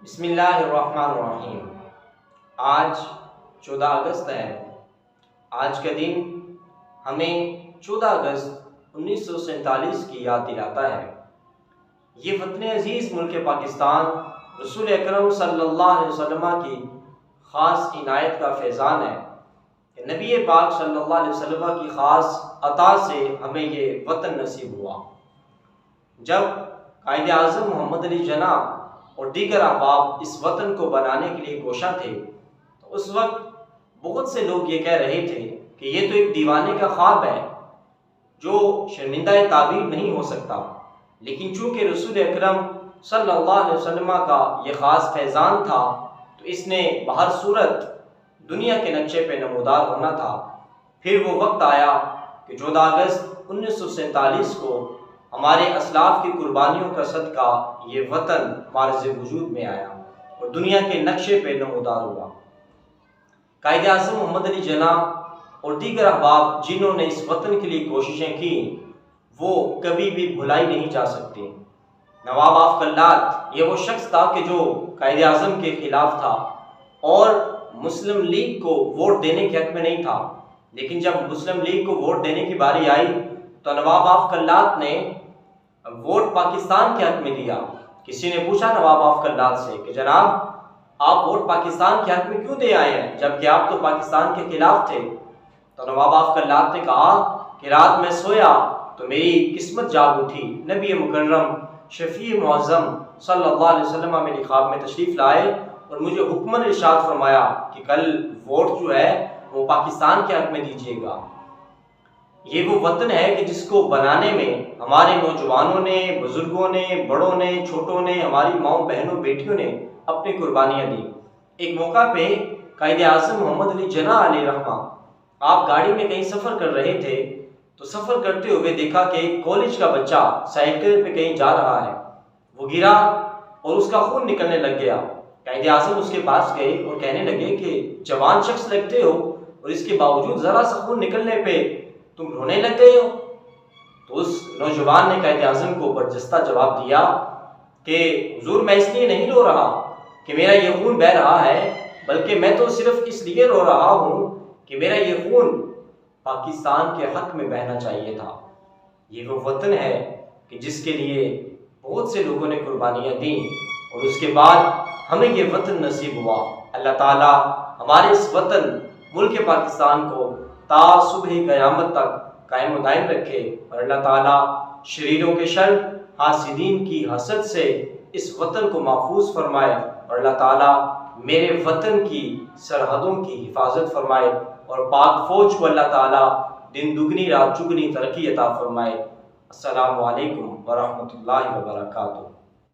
बिस्मिल्लाहिर्रहमानिर्रहीम। आज 14 अगस्त है। आज का दिन हमें 14 अगस्त 1947 की याद दिलाता है। ये वतन अजीज़ मुल्क पाकिस्तान रसूल अकरम सल्लल्लाहु अलैहि वसल्लम की ख़ास इनायत का फैज़ान है कि नबी पाक सल्लल्लाहु अलैहि वसल्लम की ख़ास अता से हमें ये वतन नसीब हुआ। जब कायदे आज़म मोहम्मद अली जिन्नाह और दीगर अहबाब इस वतन को बनाने के लिए कोशा थे, तो उस वक्त बहुत से लोग ये कह रहे थे कि ये तो एक दीवाने का ख्वाब है जो शर्मिंदा ताबीर नहीं हो सकता। लेकिन चूँकि रसूल अकरम सल्लल्लाहु अलैहि वसल्लम का ये ख़ास फैज़ान था, तो इसने बहर सूरत दुनिया के नक्शे पे नमूदार होना था। फिर वो वक्त आया कि 14 अगस्त 1947 को हमारे असलाफ की कुर्बानियों का सदका ये वतन मार्ज़ वजूद में आया और दुनिया के नक्शे पे नमूदार हुआ। कायदे आज़म मोहम्मद अली जिन्नाह और दीगर अहबाब जिन्होंने इस वतन के लिए कोशिशें की, वो कभी भी भुलाई नहीं जा सकती। नवाब आफ कल्लात ये वो शख्स था कि जो कायदे आज़म के ख़िलाफ़ था और मुस्लिम लीग को वोट देने के हक़ में नहीं था। लेकिन जब मुस्लिम लीग को वोट देने की बारी आई तो नवाब आफ कल्लात ने वोट पाकिस्तान के हक़ में दिया। किसी ने पूछा नवाब आफ कल्लात से कि जनाब, आप वोट पाकिस्तान के हक़ में क्यों दे आए हैं जबकि आप तो पाकिस्तान के खिलाफ थे? तो नवाब आफ कल्लात ने कहा कि रात में सोया तो मेरी किस्मत जाग उठी। नबी मुकर्रम शफ़ी मुअज़्ज़म सल्लल्लाहु अलैहि वसल्लम मेरे ख्वाब में तशरीफ़ लाए और मुझे हुक्मन इरशाद फरमाया कि कल वोट जो है वो पाकिस्तान के हक़ में दीजिएगा। ये वो वतन है कि जिसको बनाने में हमारे नौजवानों ने, बुजुर्गों ने, बड़ों ने, छोटों ने, हमारी माओ बहनों बेटियों ने अपनी कुर्बानियाँ दी। एक मौका पे कायदे आज़म मोहम्मद अली जिन्नाह अलैहि रहमा आप गाड़ी में कहीं सफ़र कर रहे थे, तो सफ़र करते हुए देखा कि एक कॉलेज का बच्चा साइकिल पे कहीं जा रहा है। वो गिरा और उसका खून निकलने लग गया। कायदे आज़म उसके पास गए और कहने लगे कि जवान शख्स लगते हो और इसके बावजूद ज़रा सा खून निकलने पे तुम रोने लग गए हो। तो उस नौजवान ने कायदे आज़म को बरजस्ता जवाब दिया कि हुजूर, मैं इसलिए नहीं रो रहा कि मेरा ये खून बह रहा है, बल्कि मैं तो सिर्फ इसलिए रो रहा हूँ कि मेरा ये खून पाकिस्तान के हक़ में बहना चाहिए था। ये वो वतन है कि जिसके लिए बहुत से लोगों ने कुर्बानियाँ दी और उसके बाद हमें ये वतन नसीब हुआ। अल्लाह ताला हमारे इस वतन मुल्क पाकिस्तान को ता सुबह क़यामत तक कायम दायम रखे और अल्लाह ताला शरीरों के शर, हासिदीन की हसद से इस वतन को महफूज फरमाए और अल्लाह ताला मेरे वतन की सरहदों की हिफाजत फरमाए और पाक फौज को अल्लाह ताला दिन दुगनी रात चुगनी तरक्की अता फरमाए। अस्सलामु अलैकुम व रहमतुल्लाहि व बरकातुहू।